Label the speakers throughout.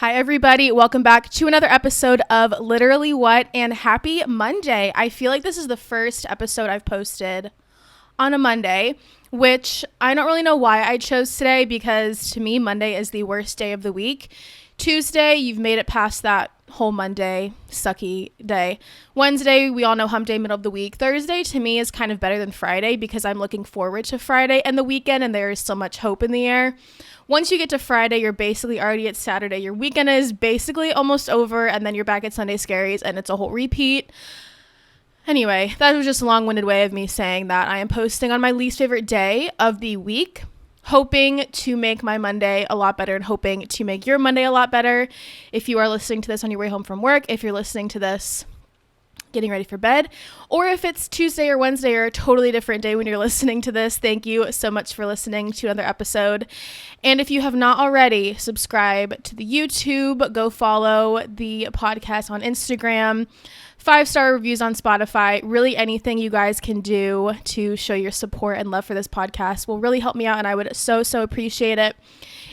Speaker 1: Hi, everybody. Welcome back to another episode of Literally What, and happy Monday. I feel like this is the first episode I've posted on a Monday, which I don't really know why I chose today because to me, Monday is the worst day of the week. Tuesday, you've made it past that whole Monday sucky day. Wednesday, we all know hump day, middle of the week. Thursday, to me, is kind of better than Friday because I'm looking forward to Friday and the weekend, and there is so much hope in the air. Once you get to Friday, you're basically already at Saturday. Your weekend is basically almost over, and then you're back at Sunday Scaries, and it's a whole repeat. Anyway, that was just a long-winded way of me saying that I am posting on my least favorite day of the week, hoping to make my Monday a lot better and hoping to make your Monday a lot better. If you are listening to this on your way home from work, if you're listening to this getting ready for bed, or if it's Tuesday or Wednesday or a totally different day when you're listening to this, thank you so much for listening to another episode. And if you have not already, subscribe to the YouTube, go follow the podcast on Instagram, 5-star reviews on Spotify. Really anything you guys can do to show your support and love for this podcast will really help me out, and I would so appreciate it.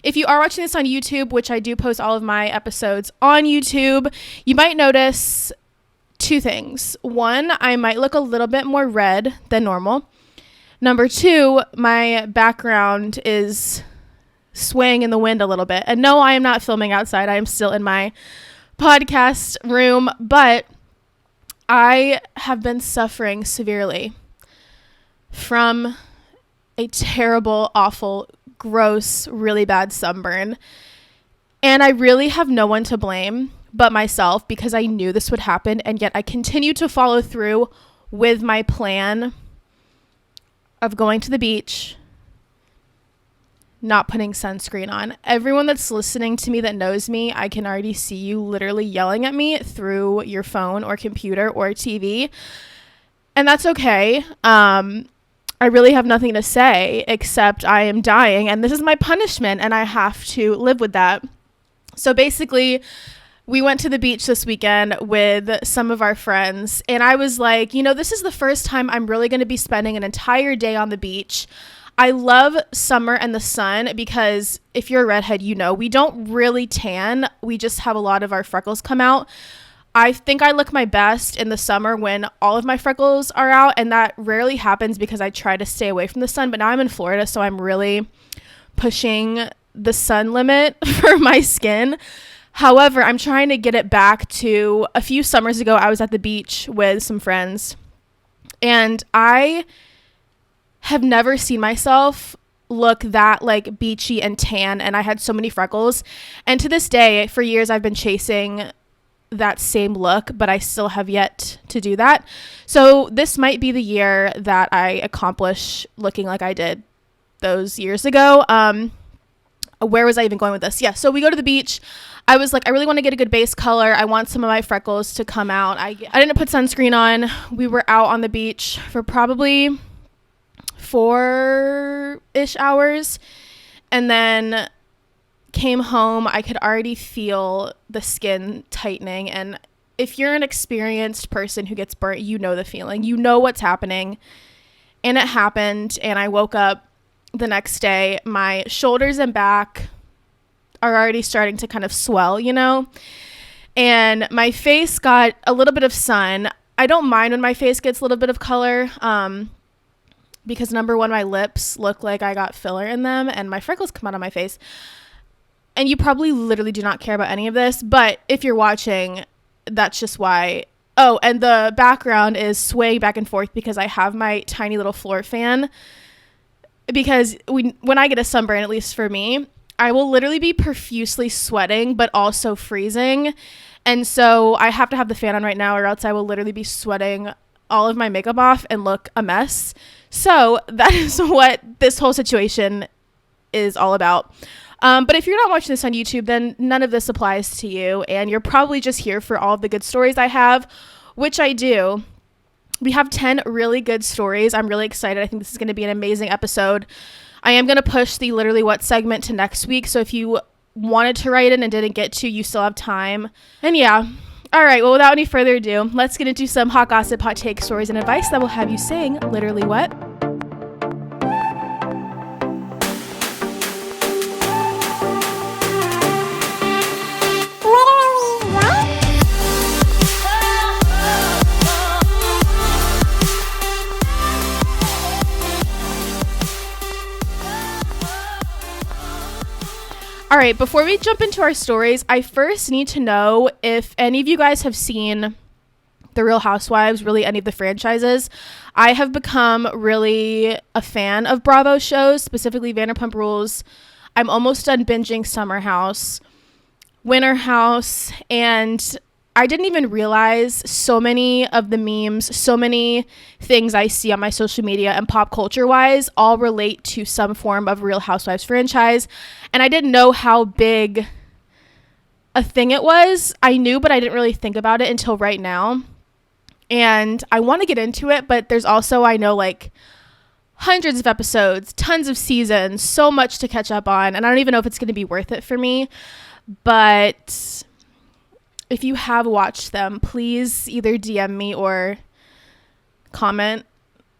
Speaker 1: If you are watching this on YouTube, which I do post all of my episodes on YouTube, you might notice two things. One, I might look a little bit more red than normal. Number two, my background is swaying in the wind a little bit. And no, I am not filming outside. I am still in my podcast room, but I have been suffering severely from a terrible, awful, gross, really bad sunburn. And I really have no one to blame but myself because I knew this would happen, and yet I continue to follow through with my plan of going to the beach, not putting sunscreen on. Everyone that's listening to me that knows me, I can already see you literally yelling at me through your phone or computer or TV, and that's okay. I really have nothing to say except I am dying, and this is my punishment, and I have to live with that. So basically, we went to the beach this weekend with some of our friends, and I was like, this is the first time I'm really going to be spending an entire day on the beach. I love summer and the sun because if you're a redhead, we don't really tan. We just have a lot of our freckles come out. I think I look my best in the summer when all of my freckles are out, and that rarely happens because I try to stay away from the sun, but now I'm in Florida, so I'm really pushing the sun limit for my skin. However, I'm trying to get it back to a few summers ago. I was at the beach with some friends, and I have never seen myself look that like beachy and tan, and I had so many freckles. And to this day, for years, I've been chasing that same look, but I still have yet to do that. So this might be the year that I accomplish looking like I did those years ago. Where was I even going with this? Yeah, so we go to the beach. I was like, I really want to get a good base color. I want some of my freckles to come out. I didn't put sunscreen on. We were out on the beach for probably 4-ish hours, and then came home. I could already feel the skin tightening, and if you're an experienced person who gets burnt, you know the feeling. You know what's happening, and it happened, and I woke up the next day. My shoulders and back are already starting to kind of swell, and my face got a little bit of sun. I don't mind when my face gets a little bit of color, because number one, my lips look like I got filler in them, and my freckles come out on my face. And you probably literally do not care about any of this, but if you're watching, that's just why. Oh, and the background is swaying back and forth because I have my tiny little floor fan, because when I get a sunburn, at least for me, I will literally be profusely sweating, but also freezing. And so I have to have the fan on right now, or else I will literally be sweating all of my makeup off and look a mess. So that is what this whole situation is all about. But if you're not watching this on YouTube, then none of this applies to you. And you're probably just here for all of the good stories I have, which I do. We have 10 really good stories. I'm really excited. I think this is going to be an amazing episode. I am going to push the Literally What segment to next week. So if you wanted to write in and didn't get to, you still have time. And yeah. All right. Well, without any further ado, let's get into some hot gossip, hot take, stories, and advice that will have you saying literally what? All right, before we jump into our stories, I first need to know if any of you guys have seen The Real Housewives, really any of the franchises. I have become really a fan of Bravo shows, specifically Vanderpump Rules. I'm almost done binging Summer House, Winter House, and I didn't even realize so many of the memes, so many things I see on my social media and pop culture wise all relate to some form of Real Housewives franchise. And I didn't know how big a thing it was. I knew, but I didn't really think about it until right now. And I want to get into it, but there's also, I know, like hundreds of episodes, tons of seasons, so much to catch up on. And I don't even know if it's going to be worth it for me. But if you have watched them, please either DM me or comment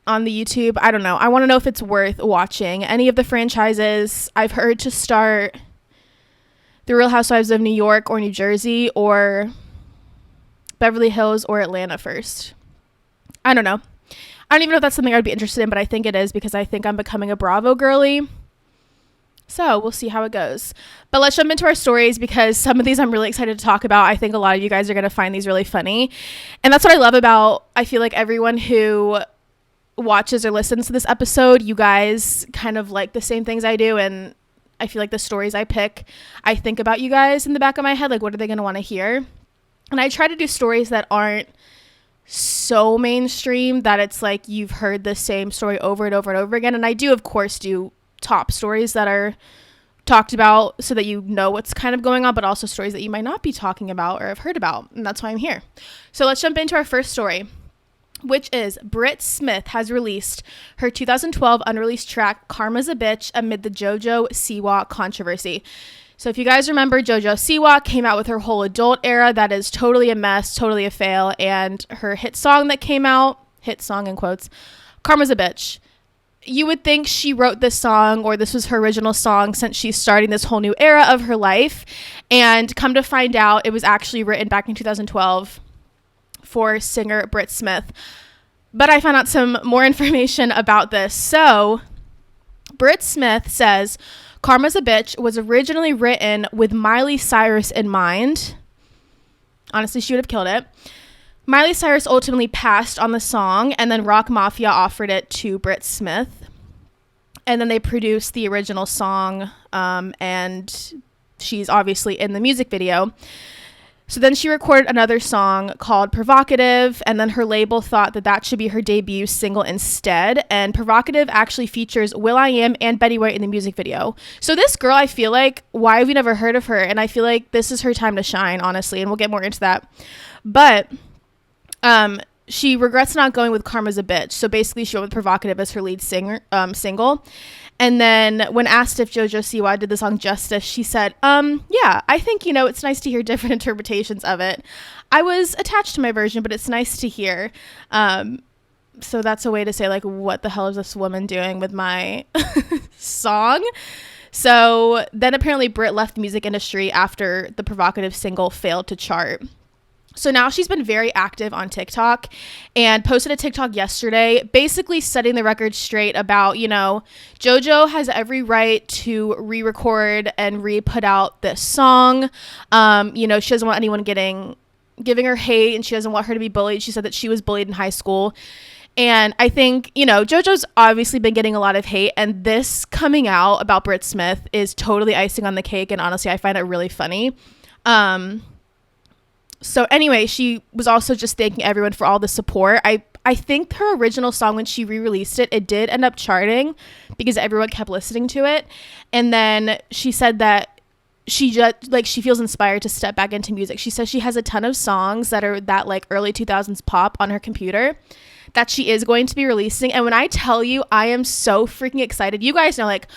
Speaker 1: on the YouTube. I don't know. I want to know if it's worth watching. Any of the franchises, I've heard to start The Real Housewives of New York or New Jersey or Beverly Hills or Atlanta first. I don't know. I don't even know if that's something I'd be interested in, but I think it is because I think I'm becoming a Bravo girly. So we'll see how it goes. But let's jump into our stories because some of these I'm really excited to talk about. I think a lot of you guys are going to find these really funny. And that's what I love about, I feel like everyone who watches or listens to this episode, you guys kind of like the same things I do. And I feel like the stories I pick, I think about you guys in the back of my head. Like, what are they going to want to hear? And I try to do stories that aren't so mainstream that it's like you've heard the same story over and over and over again. And I do, of course, do top stories that are talked about so that you know what's kind of going on, but also stories that you might not be talking about or have heard about. And that's why I'm here. So let's jump into our first story, which is BRIT Smith has released her 2012 unreleased track Karma's a Bitch amid the JOJO SIWA controversy. So if you guys remember, JOJO SIWA came out with her whole adult era that is totally a mess, totally a fail, and her hit song that came out, hit song in quotes, Karma's a Bitch. You would think she wrote this song or this was her original song since she's starting this whole new era of her life. And come to find out, it was actually written back in 2012 for singer BRIT Smith. But I found out some more information about this. So BRIT Smith says Karma's a Bitch was originally written with Miley Cyrus in mind. Honestly, she would have killed it. Miley Cyrus ultimately passed on the song, and then Rock Mafia offered it to BRIT Smith. And then they produced the original song, and she's obviously in the music video. So then she recorded another song called Provocative, and then her label thought that that should be her debut single instead. And Provocative actually features will.i.am and Betty White in the music video. So this girl, I feel like, why have we never heard of her? And I feel like this is her time to shine, honestly, and we'll get more into that. But she regrets not going with Karma's a Bitch. So basically she went with Provocative as her lead single. And then when asked if JoJo Siwa did the song justice, she said, yeah, I think, it's nice to hear different interpretations of it. I was attached to my version, but it's nice to hear. So that's a way to say, like, what the hell is this woman doing with my song? So then apparently BRIT left the music industry after the Provocative single failed to chart. So now she's been very active on TikTok and posted a TikTok yesterday, basically setting the record straight about, JoJo has every right to re-record and re-put out this song. She doesn't want anyone giving her hate, and she doesn't want her to be bullied. She said that she was bullied in high school. And I think, JoJo's obviously been getting a lot of hate, and this coming out about BRIT Smith is totally icing on the cake. And honestly, I find it really funny. So anyway, she was also just thanking everyone for all the support. I think her original song, when she re-released it, it did end up charting because everyone kept listening to it. And then she said that she feels inspired to step back into music. She says she has a ton of songs that are that like early 2000s pop on her computer that she is going to be releasing. And when I tell you, I am so freaking excited. You guys know, like,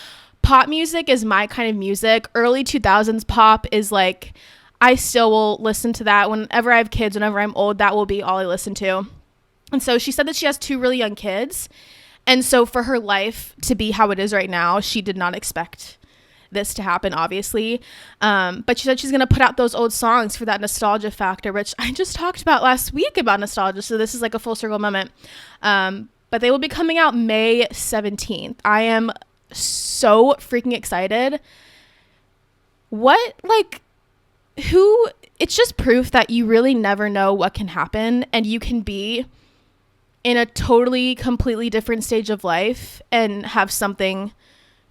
Speaker 1: pop music is my kind of music. Early 2000s pop is like, I still will listen to that whenever I have kids, whenever I'm old, that will be all I listen to. And so she said that she has 2 really young kids. And so for her life to be how it is right now, she did not expect this to happen, obviously. But she said she's going to put out those old songs for that nostalgia factor, which I just talked about last week about nostalgia. So this is like a full circle moment. But they will be coming out May 17th. I am so freaking excited. what, like, who, it's just proof that you really never know what can happen, and you can be in a totally, completely different stage of life and have something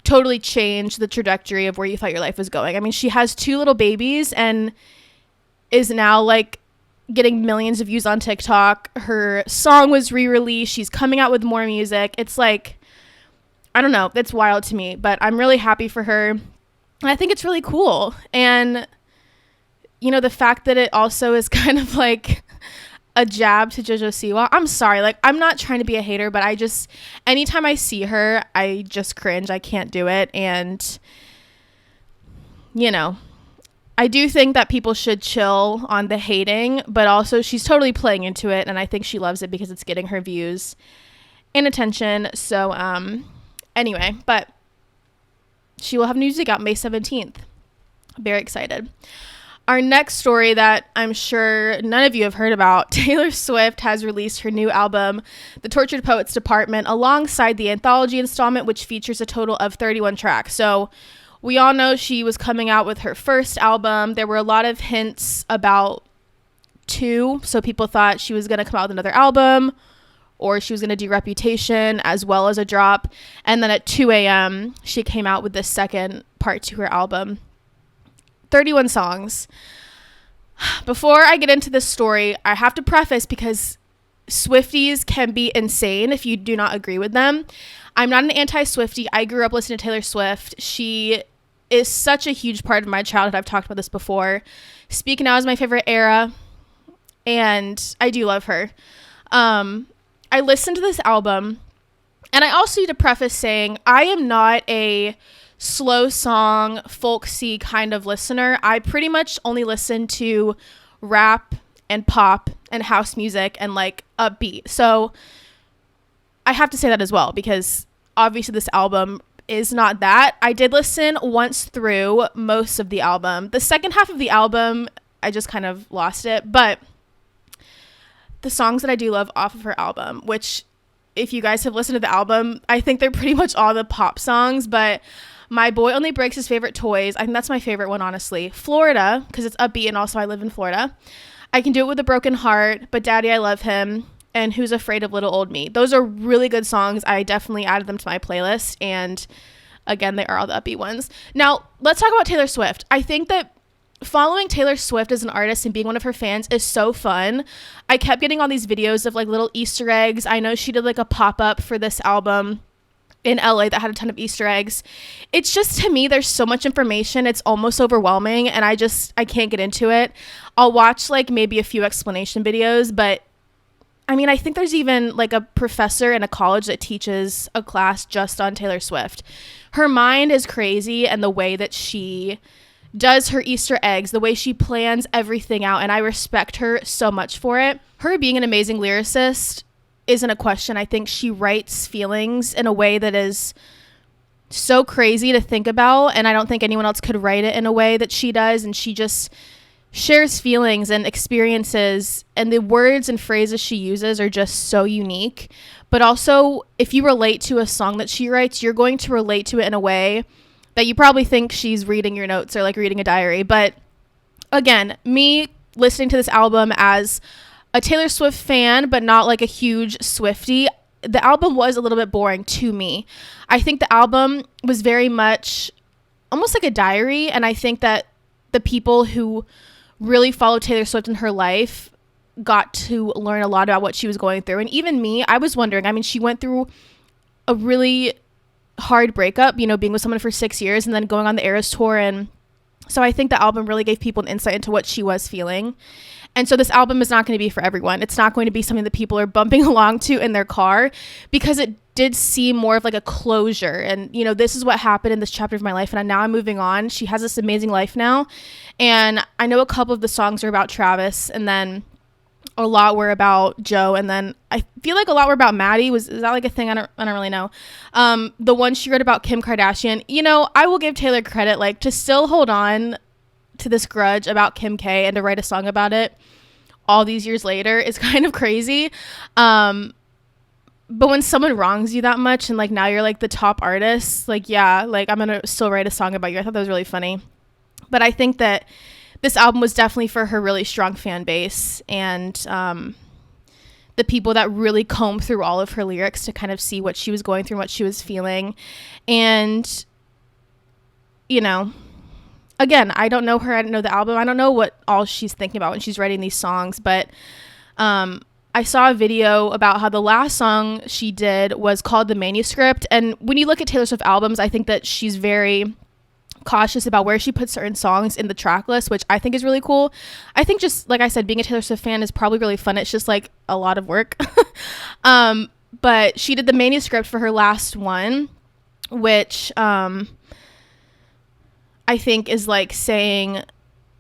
Speaker 1: totally change the trajectory of where you thought your life was going. I mean, she has 2 little babies and is now like getting millions of views on TikTok. Her song was re-released. She's coming out with more music. It's like, I don't know. It's wild to me, but I'm really happy for her. And I think it's really cool. And, you know, the fact that it also is kind of like a jab to JoJo SIWA. I'm sorry. Like, I'm not trying to be a hater, but I just, anytime I see her, I just cringe. I can't do it. And, you know, I do think that people should chill on the hating, but also she's totally playing into it. And I think she loves it because it's getting her views and attention. So, anyway, but she will have music out May 17th. Very excited. Our next story that I'm sure none of you have heard about, Taylor Swift has released her new album, The Tortured Poets Department, alongside the anthology installment, which features a total of 31 tracks. So we all know she was coming out with her first album. There were a lot of hints about 2, so people thought she was going to come out with another album, or she was going to do Reputation as well as a drop. And then at 2 a.m., she came out with the second part to her album. 31 songs. Before I get into this story, I have to preface, because Swifties can be insane if you do not agree with them. I'm not an anti-Swiftie. I grew up listening to Taylor Swift. She is such a huge part of my childhood. I've talked about this before. Speak Now is my favorite era, and I do love her. I listened to this album, and I also need to preface saying I am not a slow song, folksy kind of listener. I pretty much only listen to rap and pop and house music and like upbeat. So I have to say that as well, because obviously this album is not that. I did listen once through most of the album. The second half of the album, I just kind of lost it. But the songs that I do love off of her album, which if you guys have listened to the album, I think they're pretty much all the pop songs, but My Boy Only Breaks His Favorite Toys, I think that's my favorite one, honestly. Florida, because it's upbeat and also I live in Florida. I Can Do It With a Broken Heart, But Daddy, I Love Him, and Who's Afraid of Little Old Me. Those are really good songs. I definitely added them to my playlist, and again, they are all the upbeat ones. Now, let's talk about Taylor Swift. I think that following Taylor Swift as an artist and being one of her fans is so fun. I kept getting all these videos of like little Easter eggs. I know she did like a pop-up for this album in LA that had a ton of Easter eggs. It's just, to me, there's so much information. It's almost overwhelming, and I can't get into it. I'll watch like maybe a few explanation videos, but I mean, I think there's even like a professor in a college that teaches a class just on Taylor Swift. Her mind is crazy, and the way that she does her Easter eggs, the way she plans everything out, and I respect her so much for it. Her being an amazing lyricist isn't a question. I think she writes feelings in a way that is so crazy to think about, and I don't think anyone else could write it in a way that she does, and she just shares feelings and experiences, and the words and phrases she uses are just so unique. But also, if you relate to a song that she writes, you're going to relate to it in a way that you probably think she's reading your notes or like reading a diary. But again, me listening to this album as a Taylor Swift fan, but not like a huge Swiftie, the album was a little bit boring to me. I think the album was very much almost like a diary, and I think that the people who really followed Taylor Swift in her life got to learn a lot about what she was going through. And even me, I was wondering, I mean, she went through a really hard breakup, you know, being with someone for 6 years and then going on the Eras tour. And so I think the album really gave people an insight into what she was feeling. And so this album is not going to be for everyone. It's not going to be something that people are bumping along to in their car, because it did seem more of like a closure. And, you know, this is what happened in this chapter of my life, and now I'm moving on. She has this amazing life now. And I know a couple of the songs are about Travis, and then a lot were about Joe, and then I feel like a lot were about Maddie. Is that like a thing? I don't really know. The one she wrote about Kim Kardashian, you know, I will give Taylor credit, like, to still hold on to this grudge about Kim K and to write a song about it all these years later is kind of crazy. But when someone wrongs you that much, and like now you're like the top artist, like, yeah, like I'm gonna still write a song about you. I thought that was really funny. But I think that this album was definitely for her really strong fan base and the people that really combed through all of her lyrics to kind of see what she was going through, what she was feeling. And, you know, again, I don't know her. I don't know the album. I don't know what all she's thinking about when she's writing these songs. But I saw a video about how the last song she did was called The Manuscript. And when you look at Taylor Swift albums, I think that she's very cautious about where she puts certain songs in the track list, which I think is really cool. I think, just like I said, being a Taylor Swift fan is probably really fun. It's just like a lot of work. But she did The Manuscript for her last one, which I think is like saying,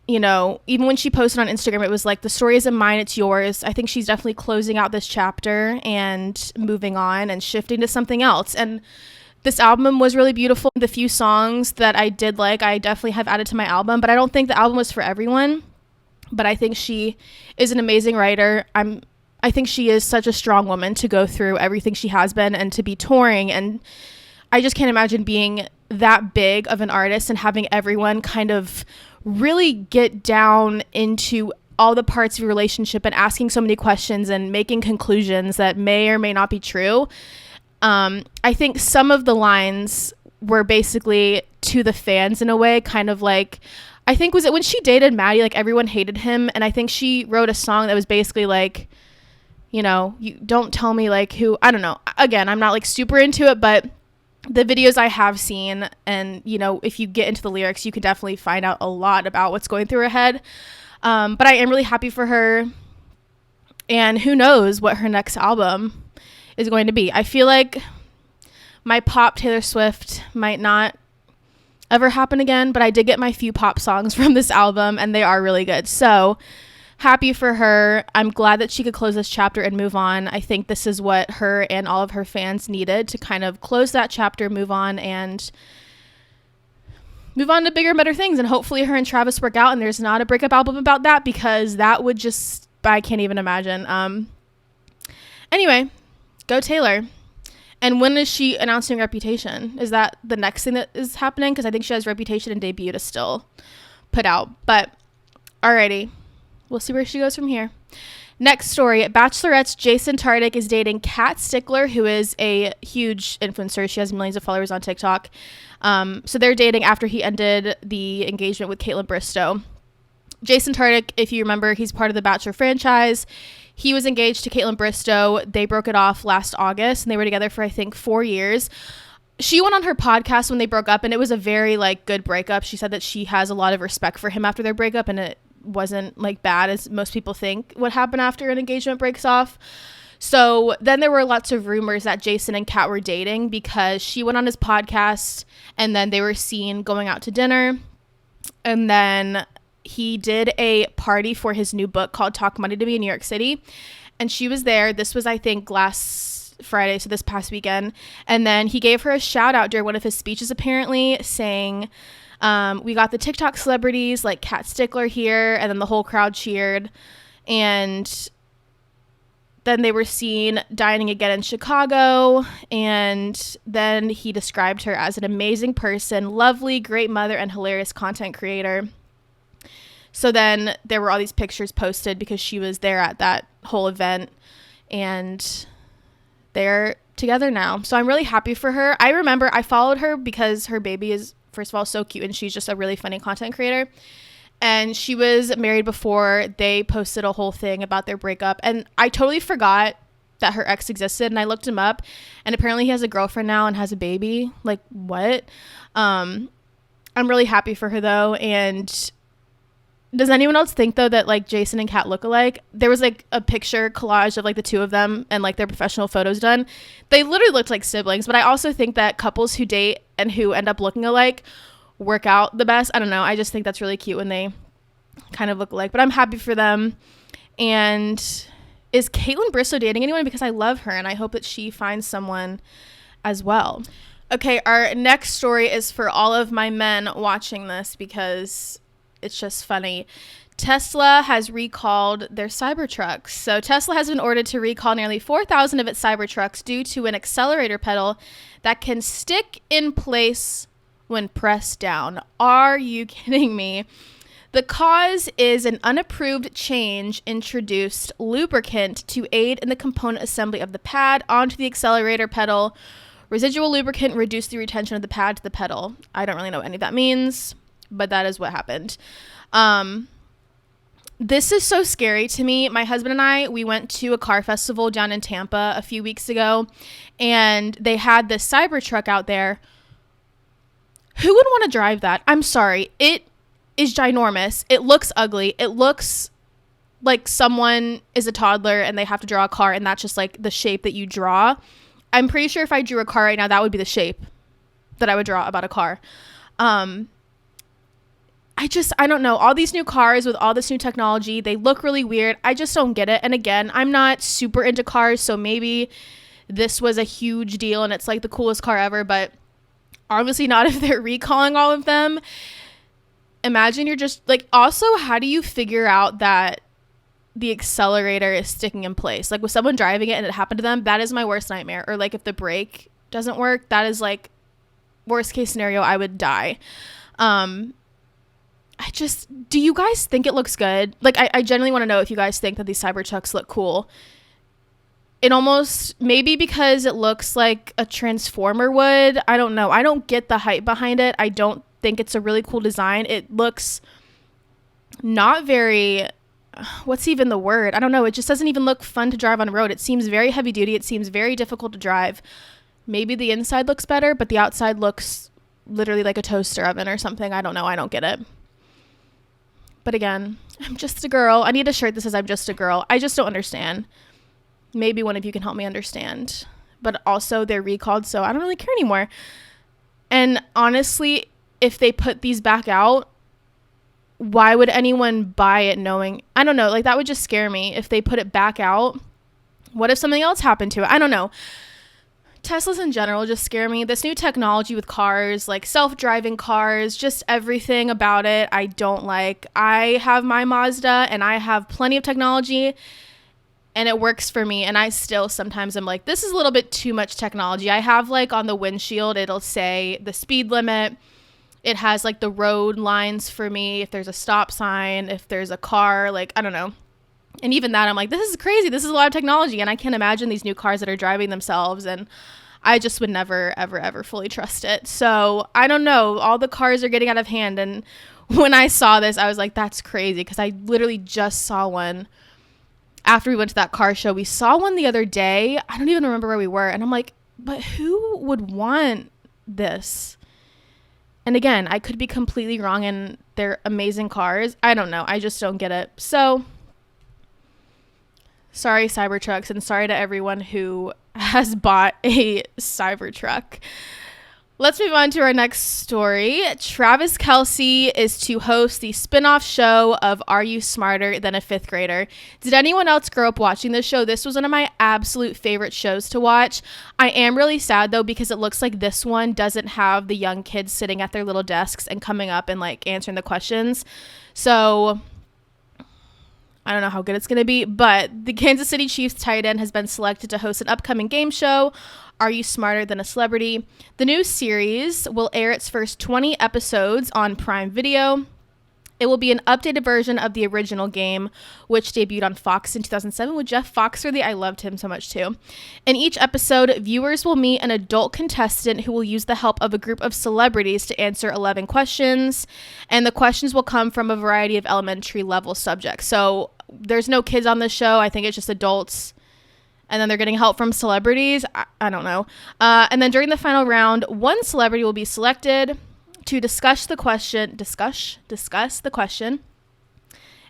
Speaker 1: you know, even when she posted on Instagram, it was like, the story isn't mine, it's yours. I think she's definitely closing out this chapter and moving on and shifting to something else. And this album was really beautiful. The few songs that I did like, I definitely have added to my album, but I don't think the album was for everyone. But I think she is an amazing writer. I think she is such a strong woman to go through everything she has been and to be touring. And I just can't imagine being that big of an artist and having everyone kind of really get down into all the parts of your relationship and asking so many questions and making conclusions that may or may not be true. I think some of the lines were basically to the fans in a way, kind of like, I think, was it when she dated Maddie, like everyone hated him. And I think she wrote a song that was basically like, you know, you don't tell me like who, I don't know. Again, I'm not like super into it, but the videos I have seen, and, you know, if you get into the lyrics, you can definitely find out a lot about what's going through her head. But I am really happy for her, and who knows what her next album is going to be. I feel like my pop Taylor Swift might not ever happen again, but I did get my few pop songs from this album, and they are really good. So happy for her. I'm glad that she could close this chapter and move on. I think this is what her and all of her fans needed, to kind of close that chapter, move on, and move on to bigger and better things. And hopefully her and Travis work out and there's not a breakup album about that, because that would just, I can't even imagine. Anyway, go Taylor. And when is she announcing Reputation? Is that the next thing that is happening? Because I think she has Reputation and Debut to still put out. But alrighty, we'll see where she goes from here. Next story, Bachelorette's Jason Tartick is dating Kat Stickler, who is a huge influencer. She has millions of followers on TikTok. So they're dating after he ended the engagement with Kaitlyn Bristowe. Jason Tartick, if you remember, he's part of the Bachelor franchise. He was engaged to Kaitlyn Bristowe. They broke it off last August, and they were together for, I think, 4 years. She went on her podcast when they broke up, and it was a very, like, good breakup. She said that she has a lot of respect for him after their breakup, and it wasn't, like, bad as most people think would happen after an engagement breaks off. So then there were lots of rumors that Jason and Kat were dating, because she went on his podcast, and then they were seen going out to dinner, and then he did a party for his new book called Talk Money to Me in New York City. And she was there. This was, I think, last Friday, so this past weekend. And then he gave her a shout out during one of his speeches, apparently, saying, we got the TikTok celebrities like Kat Stickler here. And then the whole crowd cheered. And then they were seen dining again in Chicago. And then he described her as an amazing person, lovely, great mother, and hilarious content creator. So then there were all these pictures posted because she was there at that whole event, and they're together now. So I'm really happy for her. I remember I followed her because her baby is, first of all, so cute, and she's just a really funny content creator. And she was married before they posted a whole thing about their breakup. And I totally forgot that her ex existed, and I looked him up, and apparently he has a girlfriend now and has a baby. Like, what? I'm really happy for her, though. And does anyone else think, though, that, like, Jason and Kat look alike? There was, like, a picture collage of, like, the two of them and, like, their professional photos done. They literally looked like siblings. But I also think that couples who date and who end up looking alike work out the best. I don't know. I just think that's really cute when they kind of look alike. But I'm happy for them. And is Kaitlyn Bristowe dating anyone? Because I love her, and I hope that she finds someone as well. Okay, our next story is for all of my men watching this, because it's just funny. Tesla has recalled their Cybertrucks. So Tesla has been ordered to recall nearly 4,000 of its Cybertrucks due to an accelerator pedal that can stick in place when pressed down. Are you kidding me? The cause is an unapproved change introduced lubricant to aid in the component assembly of the pad onto the accelerator pedal. Residual lubricant reduced the retention of the pad to the pedal. I don't really know what any of that means, but that is what happened. This is so scary to me. My husband and I, we went to a car festival down in Tampa a few weeks ago, and they had this Cybertruck out there. Who would want to drive that? I'm sorry. It is ginormous. It looks ugly. It looks like someone is a toddler and they have to draw a car, and that's just like the shape that you draw. I'm pretty sure if I drew a car right now, that would be the shape that I would draw about a car. I don't know. All these new cars with all this new technology, they look really weird. I just don't get it. And again, I'm not super into cars, so maybe this was a huge deal and it's like the coolest car ever, but obviously not if they're recalling all of them. Imagine you're just like, also, how do you figure out that the accelerator is sticking in place? Like with someone driving it and it happened to them, that is my worst nightmare. Or like if the brake doesn't work, that is like worst case scenario. I would die. Do you guys think it looks good? Like I genuinely want to know if you guys think that these Cybertrucks look cool. It almost, maybe because it looks like a Transformer would. I don't know. I don't get the hype behind it. I don't think it's a really cool design. It looks not very, what's even the word? I don't know. It just doesn't even look fun to drive on the road. It seems very heavy duty. It seems very difficult to drive. Maybe the inside looks better, but the outside looks literally like a toaster oven or something. I don't know. I don't get it. But again, I'm just a girl. I need a shirt that says I'm just a girl. I just don't understand. Maybe one of you can help me understand. But also they're recalled, so I don't really care anymore. And honestly, if they put these back out, why would anyone buy it knowing? I don't know. Like that would just scare me if they put it back out. What if something else happened to it? I don't know. Teslas in general just scare me. This new technology with cars, like self-driving cars, just everything about it, I don't like. I have my Mazda and I have plenty of technology and it works for me. And I still sometimes I'm like, this is a little bit too much technology. I have like on the windshield, it'll say the speed limit. It has like the road lines for me. If there's a stop sign, if there's a car, like, I don't know. And even that, I'm like, this is crazy. This is a lot of technology. And I can't imagine these new cars that are driving themselves. And I just would never, ever, ever fully trust it. So I don't know. All the cars are getting out of hand. And when I saw this, I was like, that's crazy. Because I literally just saw one after we went to that car show. We saw one the other day. I don't even remember where we were. And I'm like, but who would want this? And again, I could be completely wrong and they're amazing cars. I don't know. I just don't get it. So sorry, Cybertrucks, and sorry to everyone who has bought a Cybertruck. Let's move on to our next story. Travis Kelce is to host the spin-off show of Are You Smarter Than a Fifth Grader? Did anyone else grow up watching this show? This was one of my absolute favorite shows to watch. I am really sad, though, because it looks like this one doesn't have the young kids sitting at their little desks and coming up and, like, answering the questions. So I don't know how good it's going to be, but the Kansas City Chiefs tight end has been selected to host an upcoming game show, Are You Smarter Than a Celebrity? The new series will air its first 20 episodes on Prime Video. It will be an updated version of the original game, which debuted on Fox in 2007 with Jeff Foxworthy. I loved him so much too. In each episode, viewers will meet an adult contestant who will use the help of a group of celebrities to answer 11 questions, and the questions will come from a variety of elementary level subjects. So there's no kids on the show. I think it's just adults. And then they're getting help from celebrities. I don't know. And then during the final round, one celebrity will be selected to discuss the question.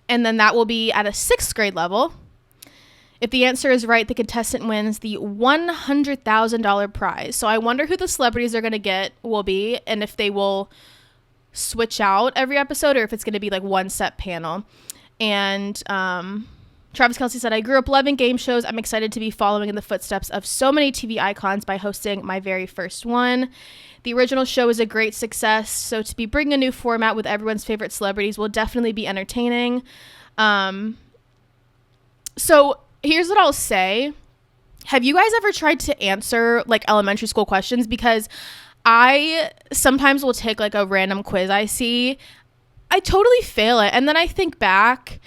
Speaker 1: And then that will be at a 6th grade level. If the answer is right, the contestant wins the $100,000 prize. So I wonder who the celebrities are going to will be, and if they will switch out every episode or if it's going to be like one set panel. And Travis Kelce said, I grew up loving game shows. I'm excited to be following in the footsteps of so many TV icons by hosting my very first one. The original show is a great success, so to be bringing a new format with everyone's favorite celebrities will definitely be entertaining. So here's what I'll say. Have you guys ever tried to answer like elementary school questions? Because I sometimes will take like a random quiz I see. I totally fail it. And then I think back,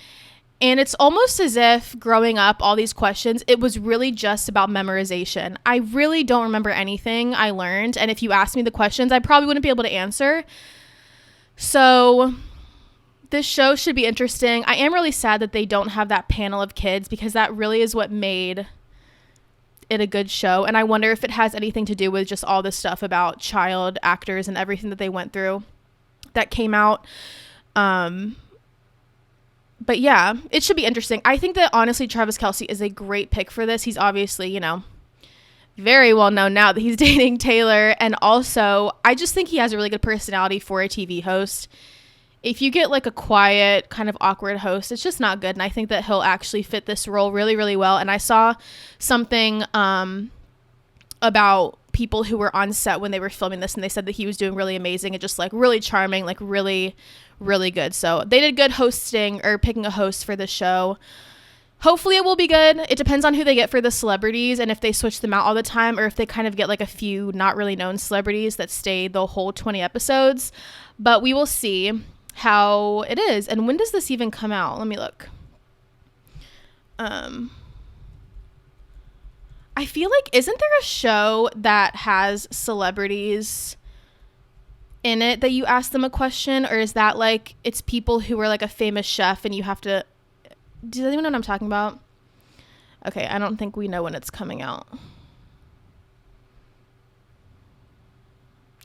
Speaker 1: and it's almost as if growing up, all these questions, it was really just about memorization. I really don't remember anything I learned. And if you asked me the questions, I probably wouldn't be able to answer. So this show should be interesting. I am really sad that they don't have that panel of kids, because that really is what made it a good show. And I wonder if it has anything to do with just all this stuff about child actors and everything that they went through that came out. But yeah, it should be interesting. I think that honestly, Travis Kelce is a great pick for this. He's obviously, you know, very well known now that he's dating Taylor. And also, I just think he has a really good personality for a TV host. If you get like a quiet, kind of awkward host, it's just not good. And I think that he'll actually fit this role really, really well. And I saw something about people who were on set when they were filming this, and they said that he was doing really amazing and just like really charming, like really, really good. So they did good hosting, or picking a host for the show. Hopefully it will be good. It depends on who they get for the celebrities, and if they switch them out all the time, or if they kind of get like a few not really known celebrities that stay the whole 20 episodes. But we will see how it is. And when does this even come out? Let me look. I feel like, isn't there a show that has celebrities in it that you ask them a question, or is that like it's people who are like a famous chef and you have to, does anyone know what I'm talking about? Okay, I don't think we know when it's coming out.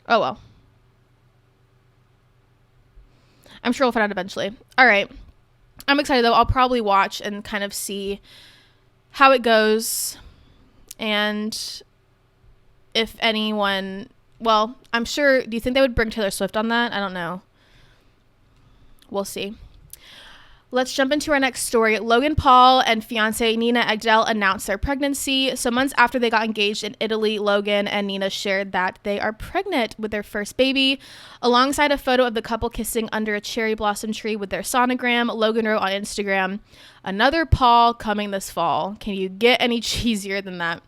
Speaker 1: Oh well, I'm sure we'll find out eventually. All right, I'm excited though. I'll probably watch and kind of see how it goes, and if anyone, well, I'm sure, do you think they would bring Taylor Swift on that? I don't know. We'll see. Let's jump into our next story. Logan Paul and fiance Nina AGDAL announced their pregnancy. So months after they got engaged in Italy, Logan and Nina shared that they are pregnant with their first baby. Alongside a photo of the couple kissing under a cherry blossom tree with their sonogram, Logan wrote on Instagram, "Another Paul coming this fall." Can you get any cheesier than that?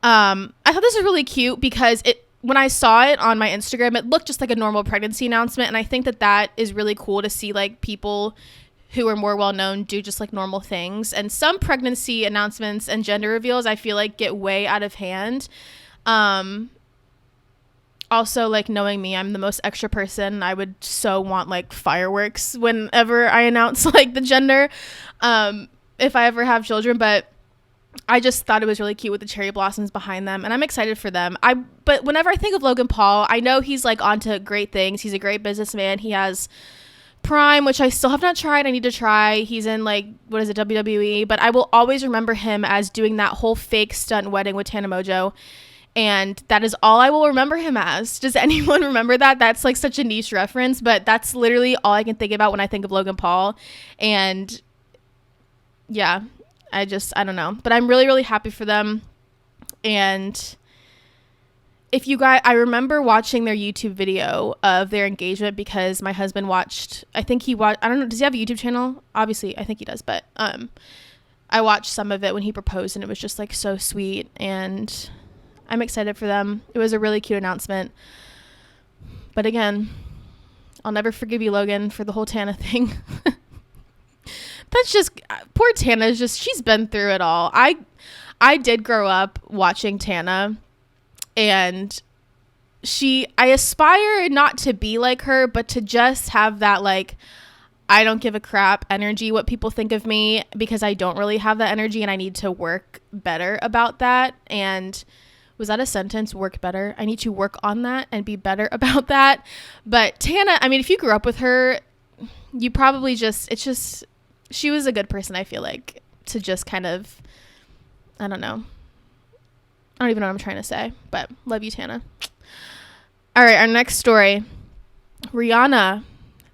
Speaker 1: I thought this was really cute because when I saw it on my Instagram, it looked just like a normal pregnancy announcement. And I think that that is really cool to see, like, people who are more well-known do just like normal things. And some pregnancy announcements and gender reveals, I feel like, get way out of hand. Also, like, knowing me, I'm the most extra person. I would so want like fireworks whenever I announce like the gender, if I ever have children. But I just thought it was really cute with the cherry blossoms behind them, and I'm excited for them. But whenever I think of Logan Paul, I know he's like onto great things. He's a great businessman. He has Prime, which I still have not tried. I need to try. He's in like, what is it, WWE? But I will always remember him as doing that whole fake stunt wedding with Tana Mojo, and that is all I will remember him as. Does anyone remember that? That's like such a niche reference, but that's literally all I can think about when I think of Logan Paul. And yeah, I don't know, but I'm really, really happy for them. And if you guys, I remember watching their YouTube video of their engagement because my husband watched, I don't know, does he have a YouTube channel? Obviously, I think he does, but I watched some of it when he proposed, and it was just like so sweet, and I'm excited for them. It was a really cute announcement. But again, I'll never forgive you, Logan, for the whole Tana thing. That's just, poor Tana is just, she's been through it all. I did grow up watching Tana, and I aspire not to be like her, but to just have that, like, I don't give a crap energy what people think of me, because I don't really have that energy, and I need to work better about that. And was that a sentence? Work better? I need to work on that and be better about that. But Tana, I mean, if you grew up with her, you probably she was a good person, I feel like, to just kind of, I don't know. I don't even know what I'm trying to say, but love you, Tana. All right, our next story. Rihanna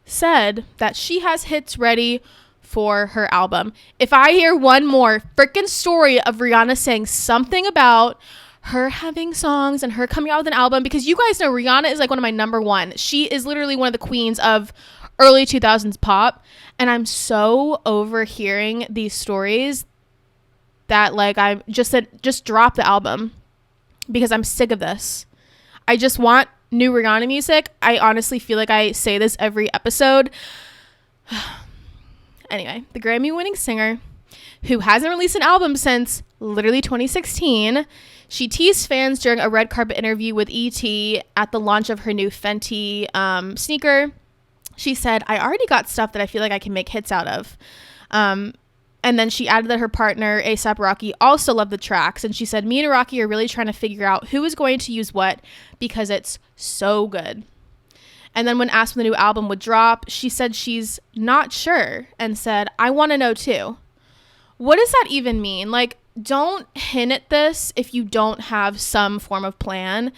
Speaker 1: said that she has hits ready for her album. If I hear one more freaking story of Rihanna saying something about her having songs and her coming out with an album, because you guys know Rihanna is like one of my number one. She is literally one of the queens of early 2000s pop, and I'm so over hearing these stories that, like, I just said, just drop the album, because I'm sick of this. I just want new Rihanna music. I honestly feel like I say this every episode. Anyway, the Grammy-winning singer, who hasn't released an album since literally 2016, she teased fans during a red carpet interview with ET at the launch of her new Fenty sneaker. She said, "I already got stuff that I feel like I can make hits out of." And then she added that her partner, A$AP Rocky, also loved the tracks. And she said, "Me and Rocky are really trying to figure out who is going to use what because it's so good." And then when asked when the new album would drop, she said she's not sure and said, "I want to know too." What does that even mean? Like, don't hint at this if you don't have some form of plan,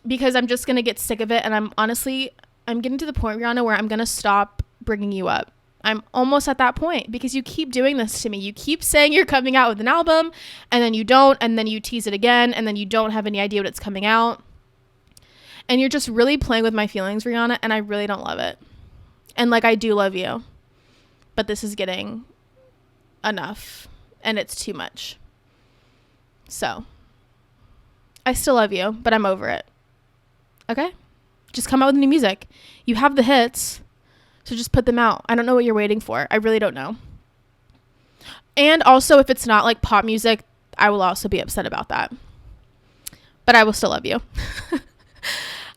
Speaker 1: because I'm just going to get sick of it. And I'm getting to the point, Rihanna, where I'm going to stop bringing you up. I'm almost at that point because you keep doing this to me. You keep saying you're coming out with an album and then you don't, and then you tease it again, and then you don't have any idea what it's coming out. And you're just really playing with my feelings, Rihanna, and I really don't love it. And like, I do love you, but this is getting enough and it's too much. So I still love you, but I'm over it. Okay? Just come out with new music. You have the hits. So just put them out. I don't know what you're waiting for. I really don't know. And also, if it's not like pop music, I will also be upset about that. But I will still love you.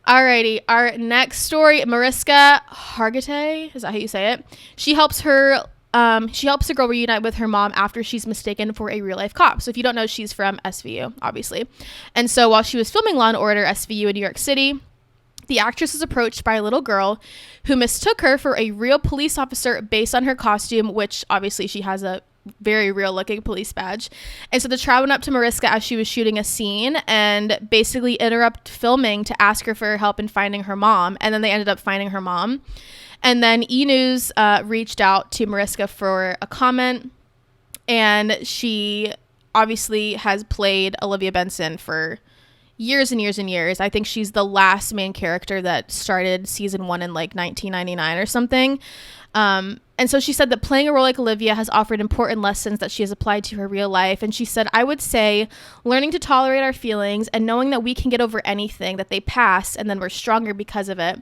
Speaker 1: Alrighty. Our next story, MARISKA Hargitay. Is that how you say it? She helps a girl reunite with her mom after she's mistaken for a real life cop. So if you don't know, she's from SVU, obviously. And so while she was filming Law & Order SVU in New York City, the actress was approached by a little girl who mistook her for a real police officer based on her costume, which obviously she has a very real looking police badge. And so the trio went up to MARISKA as she was shooting a scene and basically interrupt filming to ask her for help in finding her mom. And then they ended up finding her mom. And then E! News reached out to MARISKA for a comment. And she obviously has played Olivia Benson for years and years and years. I think she's the last main character that started season 1 in like 1999 or something. And so she said that playing a role like Olivia has offered important lessons that she has applied to her real life. And she said, "I would say learning to tolerate our feelings and knowing that we can get over anything, that they pass and then we're stronger because of it.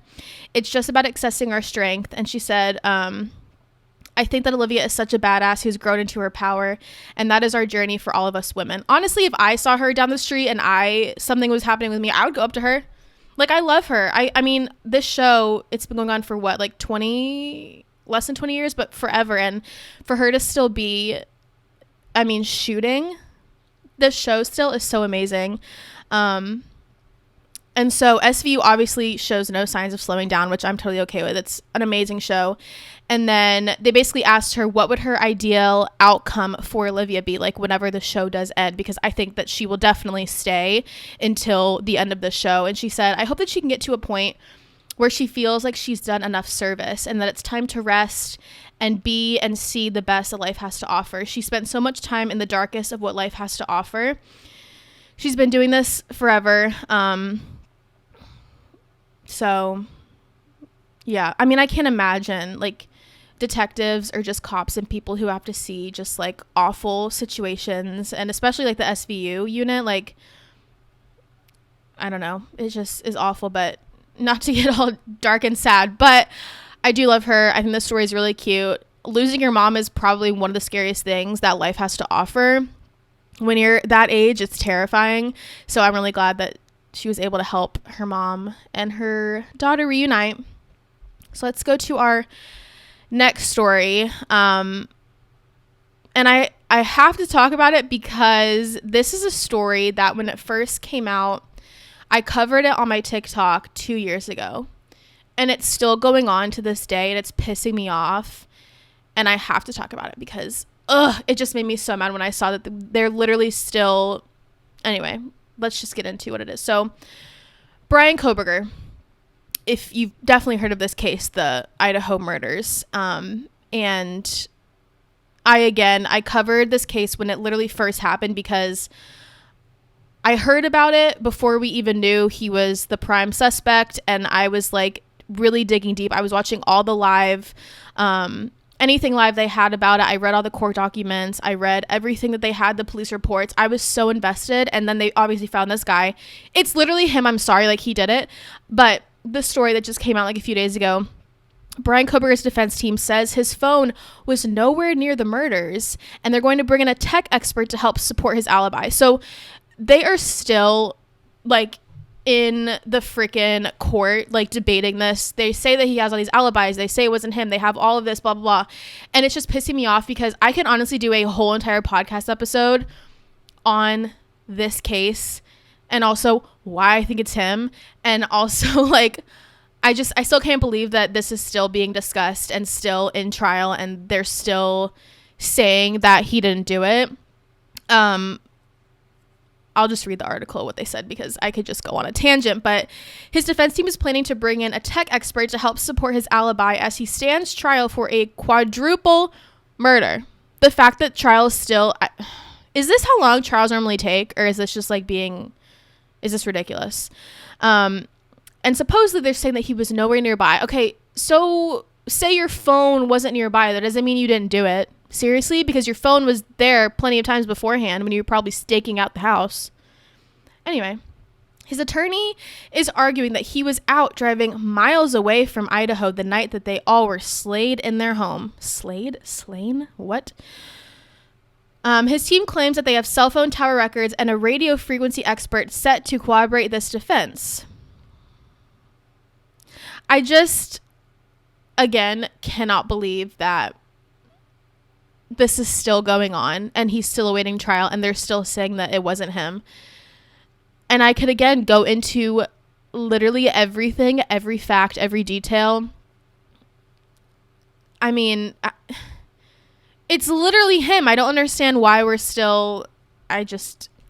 Speaker 1: It's just about accessing our strength." And she said, "I think that Olivia is such a badass who's grown into her power, and that is our journey for all of us women." Honestly, if I saw her down the street and something was happening with me, I would go up to her. Like, I love her. I mean, this show, it's been going on for what, like less than 20 years, but forever. And for her to still be, shooting this show still is so amazing. And so SVU obviously shows no signs of slowing down, which I'm totally okay with. It's an amazing show. And then they basically asked her what would her ideal outcome for Olivia be, like whenever the show does end, because I think that she will definitely stay until the end of the show. And she said, "I hope that she can get to a point where she feels like she's done enough service and that it's time to rest and be and see the best that life has to offer. She spent so much time in the darkest of what life has to offer. She's been doing this forever." So, yeah. I mean, I can't imagine, like, detectives are just cops and people who have to see just, like, awful situations. And especially, like, the SVU unit, like, I don't know. It just is awful, but not to get all dark and sad. But I do love her. I think the story is really cute. Losing your mom is probably one of the scariest things that life has to offer. When you're that age, it's terrifying. So I'm really glad that she was able to help her mom and her daughter reunite. So let's go to our next story. And I have to talk about it because this is a story that when it first came out, I covered it on my TikTok 2 years ago. And it's still going on to this day, and it's pissing me off. And I have to talk about it because, it just made me so mad when I saw that they're literally still... Anyway, let's just get into what it is. So, Bryan Kohberger, if you've definitely heard of this case, the Idaho murders. And I covered this case when it literally first happened because I heard about it before we even knew he was the prime suspect. And I was like really digging deep. I was watching all the live anything live they had about it. I read all the court documents. I read everything that they had, the police reports. I was so invested. And then they obviously found this guy. It's literally him. I'm sorry, like, he did it. But the story that just came out like a few days ago, Bryan Kohberger's defense team says his phone was nowhere near the murders, and they're going to bring in a tech expert to help support his alibi. So they are still, like, in the freaking court, like, debating this. They say that he has all these alibis. They say it wasn't him. They have all of this, blah, blah, blah. And it's just pissing me off because I can honestly do a whole entire podcast episode on this case and also why I think it's him. And also, like, I still can't believe that this is still being discussed and still in trial, and they're still saying that he didn't do it. I'll just read the article, what they said, because I could just go on a tangent. But his defense team is planning to bring in a tech expert to help support his alibi as he stands trial for a quadruple murder. The fact that trials still... is this how long trials normally take? Or is this just like being... is this ridiculous? And supposedly they're saying that he was nowhere nearby. Okay, so say your phone wasn't nearby. That doesn't mean you didn't do it. Seriously? Because your phone was there plenty of times beforehand when you were probably staking out the house. Anyway, his attorney is arguing that he was out driving miles away from Idaho the night that they all were slayed in their home. Slayed? Slain? What? His team claims that they have cell phone tower records and a radio frequency expert set to corroborate this defense. I just, again, cannot believe that this is still going on and he's still awaiting trial and they're still saying that it wasn't him. And I could, again, go into literally everything, every fact, every detail. I mean, it's literally him. I don't understand why we're still,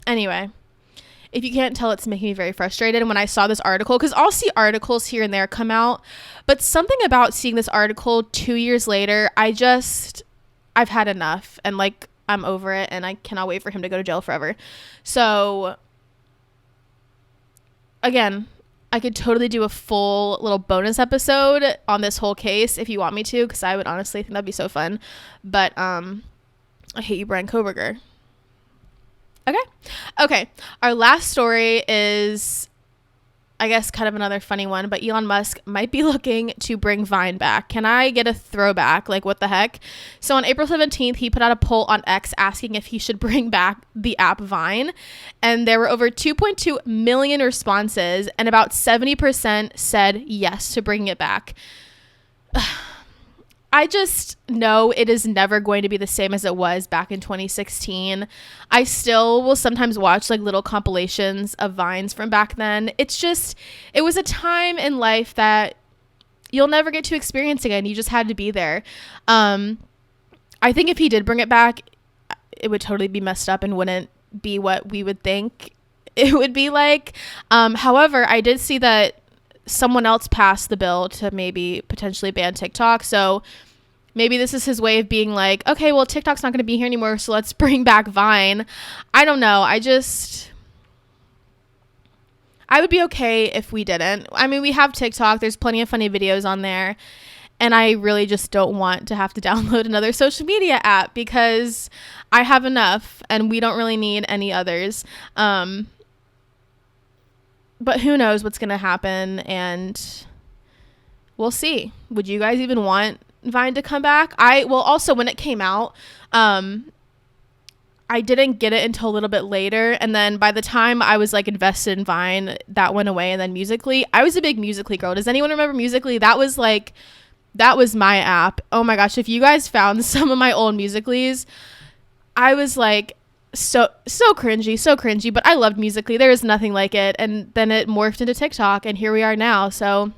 Speaker 1: anyway. If you can't tell, it's making me very frustrated. And when I saw this article, because I'll see articles here and there come out, but something about seeing this article 2 years later, I've had enough. And, like, I'm over it. And I cannot wait for him to go to jail forever. So, again, I could totally do a full little bonus episode on this whole case if you want me to, because I would honestly think that'd be so fun. But, I hate you, Bryan Kohberger. Okay. Our last story is, I guess, kind of another funny one, but Elon Musk might be looking to bring Vine back. Can I get a throwback? Like, what the heck? So on April 17th, he put out a poll on X asking if he should bring back the app Vine. And there were over 2.2 million responses, and about 70% said yes to bringing it back. I just know it is never going to be the same as it was back in 2016. I still will sometimes watch like little compilations of Vines from back then. It was a time in life that you'll never get to experience again. You just had to be there. I think if he did bring it back, it would totally be messed up and wouldn't be what we would think it would be like. However, I did see that someone else passed the bill to maybe potentially ban TikTok. So maybe this is his way of being like, okay, well, TikTok's not going to be here anymore, so let's bring back Vine. I don't know. I would be okay if we didn't. I mean, we have TikTok. There's plenty of funny videos on there. And I really just don't want to have to download another social media app because I have enough and we don't really need any others. But who knows what's going to happen, and we'll see. Would you guys even want Vine to come back? Also, when it came out, I didn't get it until a little bit later, and then by the time I was, like, invested in Vine, that went away, and then Musical.ly. I was a big Musical.ly girl. Does anyone remember Musical.ly? That was my app. Oh, my gosh. If you guys found some of my old Musical.lys, I was, like... so cringy, but I loved Musical.ly. There is nothing like it. And then it morphed into TikTok, and here we are now. So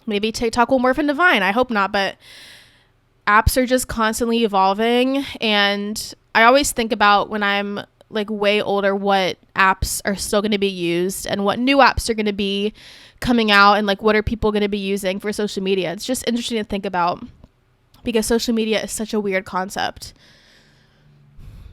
Speaker 1: maybe TikTok will morph into Vine. I hope not, but apps are just constantly evolving. And I always think about when I'm like way older, what apps are still going to be used and what new apps are going to be coming out, and like what are people going to be using for social media. It's just interesting to think about because social media is such a weird concept.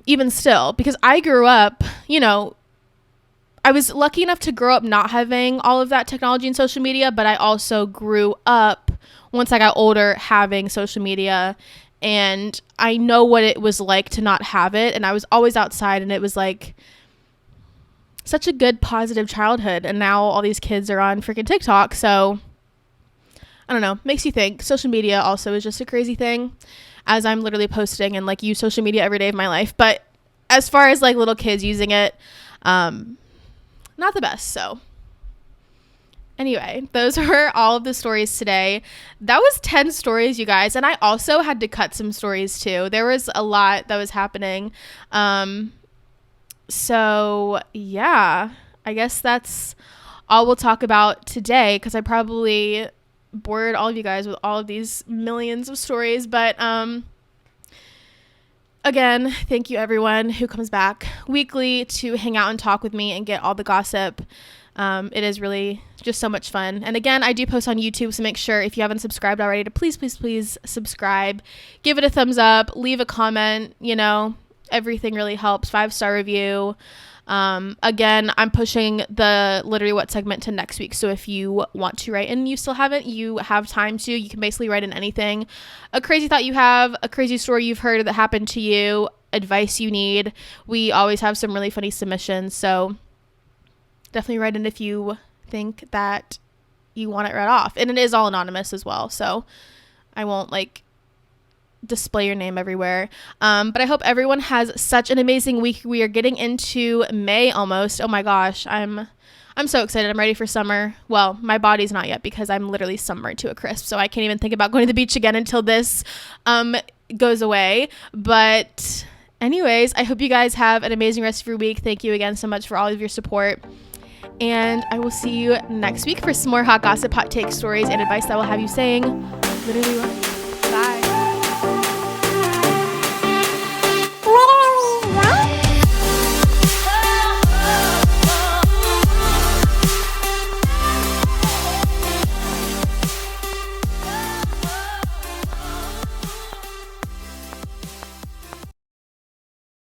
Speaker 1: Even still, because I grew up, I was lucky enough to grow up not having all of that technology and social media, but I also grew up once I got older having social media and I know what it was like to not have it, and I was always outside, and it was like such a good positive childhood, and now all these kids are on freaking TikTok. So I don't know, makes you think. Social media also is just a crazy thing, as I'm literally posting and like use social media every day of my life, but as far as like little kids using it, not the best. So anyway, those were all of the stories today. That was 10 stories, you guys. And I also had to cut some stories too. There was a lot that was happening. So yeah, I guess that's all we'll talk about today, because I probably bored all of you guys with all of these millions of stories. But again, thank you everyone who comes back weekly to hang out and talk with me and get all the gossip. It is really just so much fun. And again, I do post on YouTube, so make sure if you haven't subscribed already to please subscribe, give it a thumbs up, leave a comment, you know, everything really helps. 5-star review. Again, I'm pushing the Literally What segment to next week. So if you want to write in, you still haven't, you have time to. You can basically write in anything. A crazy thought you have, a crazy story you've heard that happened to you, advice you need. We always have some really funny submissions. So definitely write in if you think that you want it read off. And it is all anonymous as well, so I won't like display your name everywhere. But I hope everyone has such an amazing week. We are getting into May almost. Oh my gosh, I'm so excited. I'm ready for summer. Well, my body's not yet, because I'm literally summered to a crisp, so I can't even think about going to the beach again until this goes away. But anyways, I hope you guys have an amazing rest of your week. Thank you again so much for all of your support. And I will see you next week for some more hot gossip, hot take stories, and advice that will have you saying literally what?